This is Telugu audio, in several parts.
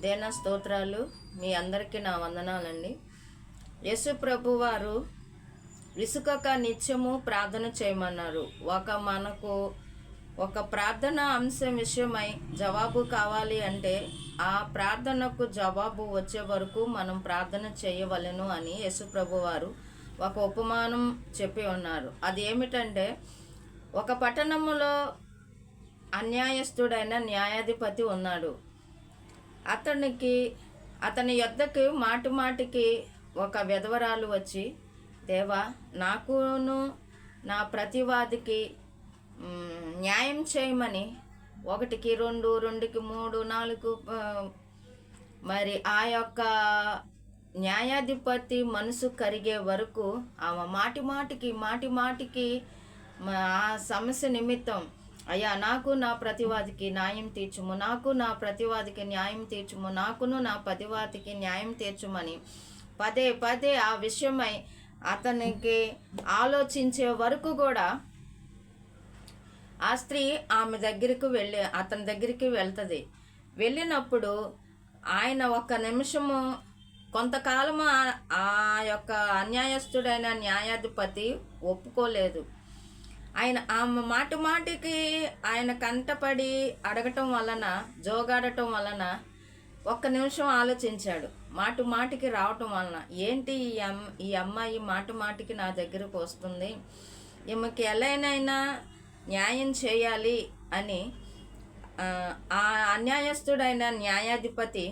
దేనా స్తోత్రాలు. మీ అందరికీ నా వందనాలండి. యేసు ప్రభు వారు విసుకక నిత్యము ప్రార్థన చేయమన్నారు. మనకు ఒక ప్రార్థన అంశం విషయమై జవాబు కావాలి అంటే ఆ ప్రార్థనకు జవాబు వచ్చే వరకు మనం ప్రార్థన చేయవలెను అని యేసు ప్రభు వారు ఒక ఉపమానం చెప్పి ఉన్నారు. అది ఏమిటంటే, ఒక పట్టణములో అన్యాయస్తుడైన న్యాయాధిపతి ఉన్నాడు. అతని యొద్దకు మాటికి ఒక విధవరాలు వచ్చి, దేవా, నాకును నా ప్రతివాదికి న్యాయం చేయమని 1కి 2, 2కి 3, 4 మరి ఆ యొక్క న్యాయాధిపతి మనసు కరిగే వరకు ఆమె మాటిమాటికి ఆ సమస్య నిమిత్తం, అయ్యా, నాకు నా ప్రతివాదికి న్యాయం తీర్చుము, నాకు నా ప్రతివాదికి న్యాయం తీర్చుము, నాకును నా ప్రతివాదికి న్యాయం తీర్చుమని పదే ఆ విషయమై అతనికి ఆలోచించే వరకు కూడా ఆ స్త్రీ అతని దగ్గరికి వెళ్తుంది. వెళ్ళినప్పుడు ఆయన ఒక్క నిమిషము కొంతకాలము ఆ యొక్క అన్యాయస్తుడైన న్యాయాధిపతి ఒప్పుకోలేదు. ఆమె మాటికి ఆయన కంటపడి అడగటం వలన, జోగాడటం వలన ఒక్క నిమిషం ఆలోచించాడు. మాటికి రావటం వలన, ఏంటి ఈ అమ్మాయి మాటికి నా దగ్గరకు వస్తుంది, ఈమెకి ఎలానైనా న్యాయం చేయాలి అని ఆ అన్యాయస్తుడైన న్యాయాధిపతి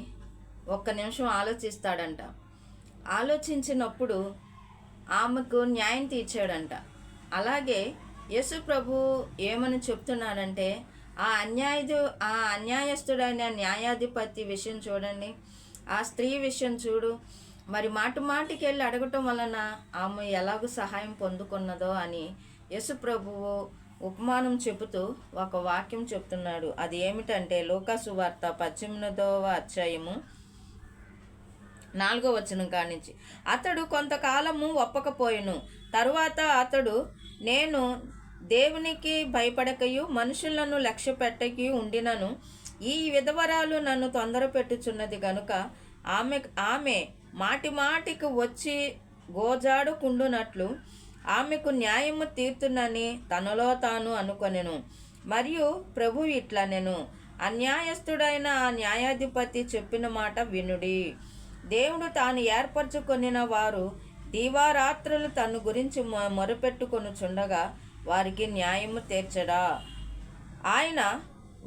ఒక్క నిమిషం ఆలోచిస్తాడంట. ఆలోచించినప్పుడు ఆమెకు న్యాయం తీర్చాడంట. అలాగే యేసు ప్రభు ఏమని చెప్తున్నాడంటే, ఆ అన్యాయస్తుడైన న్యాయాధిపతి విషయం చూడండి, ఆ స్త్రీ విషయం చూడు. మరి మాటికి వెళ్ళి అడగటం వలన ఆమె ఎలాగూ సహాయం పొందుకున్నదో అని యేసు ప్రభువు ఉపమానం చెబుతూ ఒక వాక్యం చెప్తున్నాడు. అది ఏమిటంటే, లూకాసు వార్త 18వ అధ్యాయము 4వ వచనం కానించి, అతడు కొంతకాలము ఒప్పకపోయెను. తరువాత అతడు, నేను దేవునికి భయపడకయు మనుషులను లక్ష్య పెట్టకయు ఉండినను, ఈ విధవరాలు నన్ను తొందర పెట్టుచున్నది గనుక ఆమె మాటికి వచ్చి గోజాడుకుండునట్లు ఆమెకు న్యాయము తీర్తునని తనలో తాను అనుకొనెను. మరియు ప్రభు ఇట్లా, నేను అన్యాయస్తుడైన ఆ న్యాయాధిపతి చెప్పిన మాట వినుడి. దేవుడు తాను ఏర్పరచుకొనిన వారు దీవారాత్రులు తన గురించి మొరపెట్టుకొనుచుండగా వారికి న్యాయము తీర్చడా? ఆయన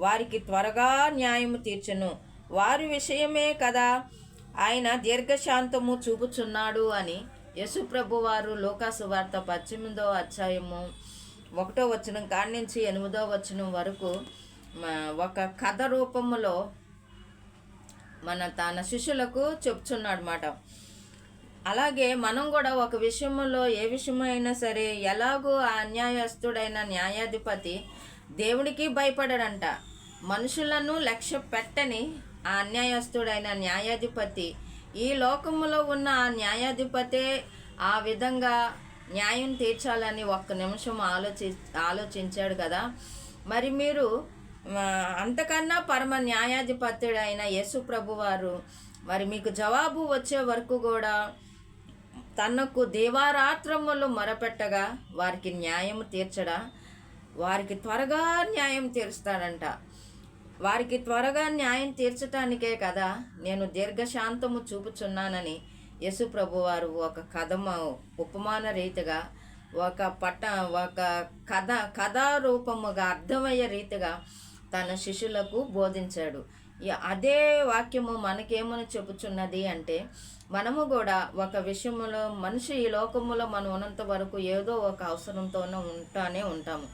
వారికి త్వరగా న్యాయము తీర్చును. వారి విషయమే కదా ఆయన దీర్ఘశాంతము చూపుచున్నాడు అని యేసు ప్రభు వారు లూకాసు వార్త 18వ అధ్యాయము 1వ వచనం కానించి 8వ వచనం వరకు ఒక కథ రూపములో తన శిష్యులకు చెప్తున్నాడు మాట. అలాగే మనం కూడా ఒక విషయంలో, ఏ విషయమైనా సరే, ఎలాగూ ఆ అన్యాయస్తుడైన న్యాయాధిపతి దేవుడికి భయపడడంట. మనుషులను లక్ష్య పెట్టని ఆ అన్యాయస్తుడైన న్యాయాధిపతి, ఈ లోకములో ఉన్న ఆ న్యాయాధిపతే ఆ విధంగా న్యాయం తీర్చాలని ఒక్క నిమిషం ఆలోచించాడు కదా. మరి మీరు అంతకన్నా పరమ న్యాయాధిపతుడైన యేసు ప్రభు వారు మరి మీకు జవాబు వచ్చే వరకు కూడా తనకు దేవారాత్రములు మొరపెట్టగా వారికి న్యాయం తీర్చడా? వారికి త్వరగా న్యాయం తీరుస్తాడంట. వారికి త్వరగా న్యాయం తీర్చటానికే కదా నేను దీర్ఘశాంతము చూపుచున్నానని యేసు ప్రభు వారు ఒక ఉపమాన రీతిగా ఒక కథా రూపముగా అర్థమయ్యే రీతిగా తన శిష్యులకు బోధించాడు. అదే వాక్యము మనకేమని చెప్పుచున్నది అంటే, మనము కూడా ఒక విషయంలో, మనిషి ఈ లోకములో మనం ఉన్నంత వరకు ఏదో ఒక అవసరంతోనే ఉంటాము,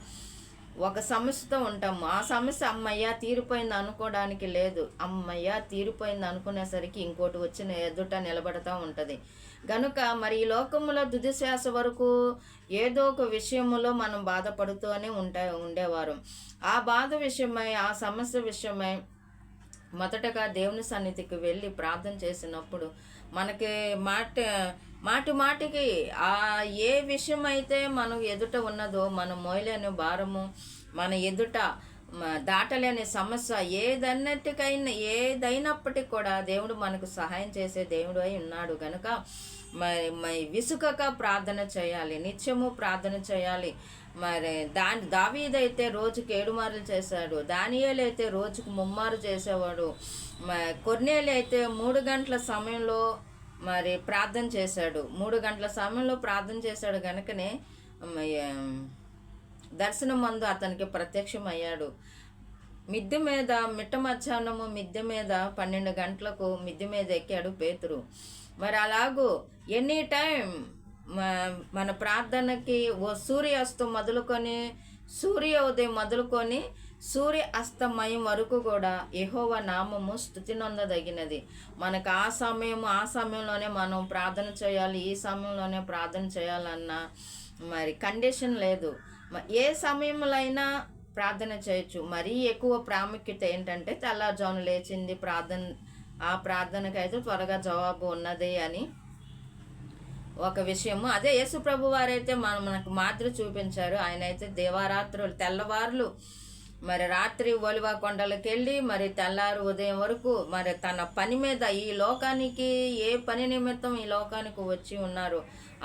ఒక సమస్యతో ఉంటాము. ఆ సమస్య అమ్మయ్య తీరిపోయింది అనుకోవడానికి లేదు. అమ్మయ్య తీరిపోయింది అనుకునేసరికి ఇంకోటి వచ్చి ఎదుట నిలబడతా ఉంటుంది. గనుక మరి ఈ లోకములో తుదిశ్వాస వరకు ఏదో ఒక విషయములో మనం బాధపడుతూనే ఉండేవారు. ఆ బాధ విషయమై, ఆ సమస్య విషయమై మొదటగా దేవుని సన్నిధికి వెళ్ళి ప్రార్థన చేసినప్పుడు మనకి మాటికి ఆ ఏ విషయం అయితే మనం ఎదుట ఉన్నదో, మన మోయలేని భారము మన ఎదుట దాటలేని సమస్య ఏదైనప్పటికీ కూడా దేవుడు మనకు సహాయం చేసే దేవుడు అయి ఉన్నాడు గనుక మరి విసుకక ప్రార్థన చేయాలి, నిత్యము ప్రార్థన చేయాలి. మరి దావీదైతే రోజుకి 7 మార్లు చేశాడు, దానియేలు అయితే రోజుకు 3 మార్లు చేసేవాడు, కొర్నేలి అయితే 3 గంటల సమయంలో మరి ప్రార్థన చేశాడు. 3 గంటల సమయంలో ప్రార్థన చేశాడు కనుకనే దర్శనం మందు అతనికి ప్రత్యక్షమయ్యాడు. మిద్దె మీద మిట్ట మధ్యాహ్నము మిద్దె మీద 12 గంటలకు మిద్దె మీద ఎక్కాడు పేతురు. మరి అలాగూ ఎనీ టైం మన ప్రార్థనకి సూర్యాస్తం మొదలుకొని సూర్యోదయం మొదలుకొని సూర్య అస్తమయం వరకు కూడా యెహోవా నామము స్తుతి నొందదగినది. మనకు ఆ సమయంలోనే మనం ప్రార్థన చేయాలి, ఈ సమయంలోనే ప్రార్థన చేయాలన్న మరి కండిషన్ లేదు. ఏ సమయంలో అయినా ప్రార్థన చేయొచ్చు. మరీ ఎక్కువ ప్రాముఖ్యత ఏంటంటే తెల్లారుజామున లేచింది ఆ ప్రార్థనకైతే త్వరగా జవాబు ఉన్నది అని ఒక విషయము. అదే యేసు ప్రభు వారైతే మనకు మాదిరి చూపించారు. ఆయన అయితే దేవారాత్రులు తెల్లవారులు మరి రాత్రి ఒలివ కొండలకు వెళ్ళి మరి తెల్లారు ఉదయం వరకు మరి తన పని మీద ఈ లోకానికి ఏ పని నిమిత్తం ఈ లోకానికి వచ్చి ఉన్నారు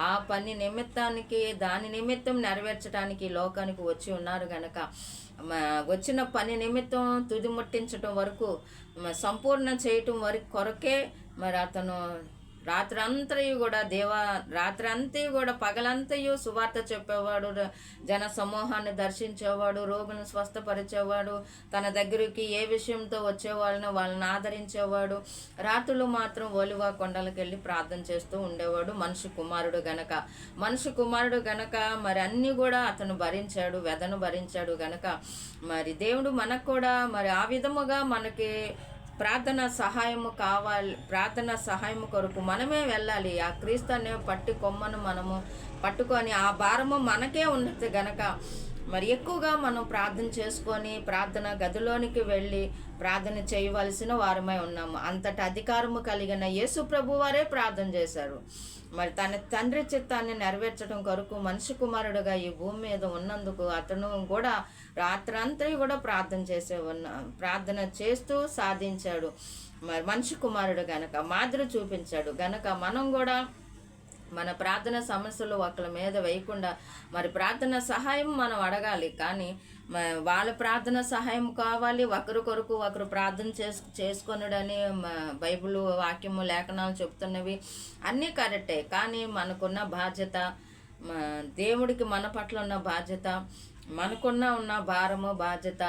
ఆ పని నిమిత్తానికి దాని నిమిత్తం నెరవేర్చడానికి ఈ లోకానికి వచ్చి ఉన్నారు గనక వచ్చిన పని నిమిత్తం తుది ముట్టించటం వరకు సంపూర్ణ చేయటం వరకు కొరకే మరి అతను రాత్రంతయు కూడా పగలంతయు సువార్త చెప్పేవాడు, జన సమూహాన్ని దర్శించేవాడు, రోగులను స్వస్థపరిచేవాడు, తన దగ్గరికి ఏ విషయంతో వాళ్ళని ఆదరించేవాడు. రాత్రులు మాత్రం ఒలివ కొండలకు వెళ్ళి ప్రార్థన చేస్తూ ఉండేవాడు. మనిషి కుమారుడు గనక మరి అన్నీ కూడా అతను భరించాడు, వ్యధను భరించాడు గనక మరి దేవుడు మనకు కూడా మరి ఆ విధముగా మనకి ప్రార్థన సహాయము కొరకు మనమే వెళ్ళాలి. ఆ క్రీస్తు అనే కొమ్మను మనము పట్టుకొని ఆ భారము మనకే ఉండదు గనక మరి ఎక్కువగా మనం ప్రార్థన చేసుకొని ప్రార్థన గదిలోనికి వెళ్ళి ప్రార్థన చేయవలసిన వారమై ఉన్నాము. అంతటి అధికారము కలిగిన యేసు ప్రభు వారే ప్రార్థన చేశారు. మరి తన తండ్రి చిత్తాన్ని నెరవేర్చడం కొరకు మనిషి కుమారుడుగా ఈ భూమి మీద ఉన్నందుకు అతను కూడా రాత్రంతా కూడా ప్రార్థన చేస్తూ సాధించాడు. మరి మనిషి కుమారుడు గనక మాదిరి చూపించాడు గనక మనం కూడా మన ప్రార్థన సమస్యలు ఒకళ్ళ మీద వేయకుండా మరి ప్రార్థన సహాయం మనం అడగాలి. కానీ వాళ్ళ ప్రార్థన సహాయం కావాలి, ఒకరి కొరకు ఒకరు ప్రార్థన చేసుకొనుడని బైబిల్ వాక్యము లేఖనాలు చెప్తున్నవి అన్నీ కరెక్టే. కానీ మనకున్న బాధ్యత, దేవుడికి మన పట్ల ఉన్న బాధ్యత, మనకున్న భారము బాధ్యత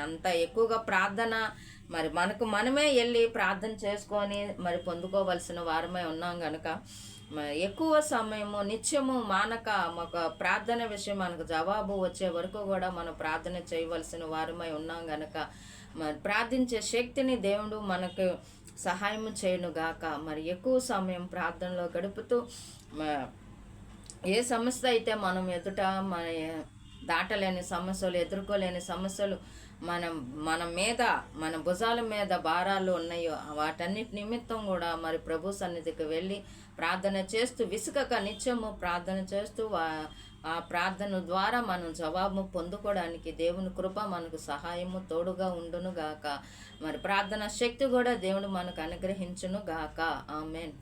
అంత ఎక్కువగా ప్రార్థన మరి మనమే వెళ్ళి ప్రార్థన చేసుకొని మరి పొందుకోవలసిన వారమై ఉన్నాం కనుక ఎక్కువ సమయము నిత్యము మానక ఒక ప్రార్థన విషయం మనకు జవాబు వచ్చే వరకు కూడా మనం ప్రార్థన చేయవలసిన వారమై ఉన్నాం కనుక మరి ప్రార్థించే శక్తిని దేవుడు మనకు సహాయం చేయను గాక. మరి ఎక్కువ సమయం ప్రార్థనలో గడుపుతూ ఏ సమస్య అయితే మనం ఎదుట దాటలేని సమస్యలు, ఎదుర్కోలేని సమస్యలు మన భుజాల మీద భారాలు ఉన్నాయో వాటన్నిటి నిమిత్తం కూడా మరి ప్రభు సన్నిధికి వెళ్ళి ప్రార్థన చేస్తూ విసుకక నిత్యము ప్రార్థన చేస్తూ ఆ ప్రార్థన ద్వారా మనం జవాబు పొందుకోవడానికి దేవుని కృప మనకు సహాయము తోడుగా ఉండును గాక. మరి ప్రార్థన శక్తి కూడా దేవుడు మనకు అనుగ్రహించును గాక. ఆమేన్.